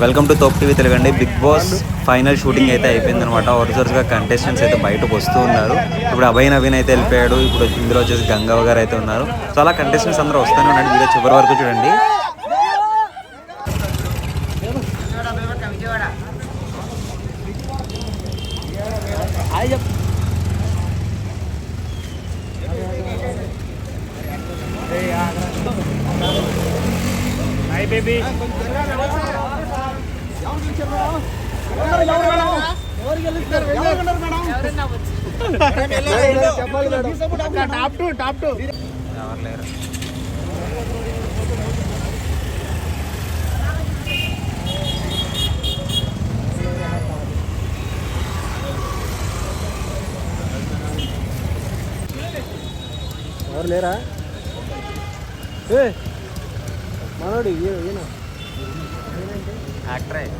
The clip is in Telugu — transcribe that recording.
వెల్కమ్ టు తోప్ టీవీ తెలుగండి. బిగ్ బాస్ ఫైనల్ షూటింగ్ అయితే అయిపోయింది అనమాట. వరుసగా కంటెస్టెంట్స్ అయితే బయటకు వస్తూ ఉన్నారు. ఇప్పుడు అభయ్ నవీన్ అయితే వెళ్ళిపోయాడు. ఇప్పుడు ఇందులో వచ్చేసి గంగవ్వ గారు అయితే ఉన్నారు. సో అలా కంటెస్టెంట్స్ అందరూ వస్తూనే ఉన్నాడు. వీడియో చివరి వరకు చూడండి. Hi baby. టాప్ టూ ఎవరు లేరు. ఎవరు లేరా? మనోడు ఈయన యాక్టరే.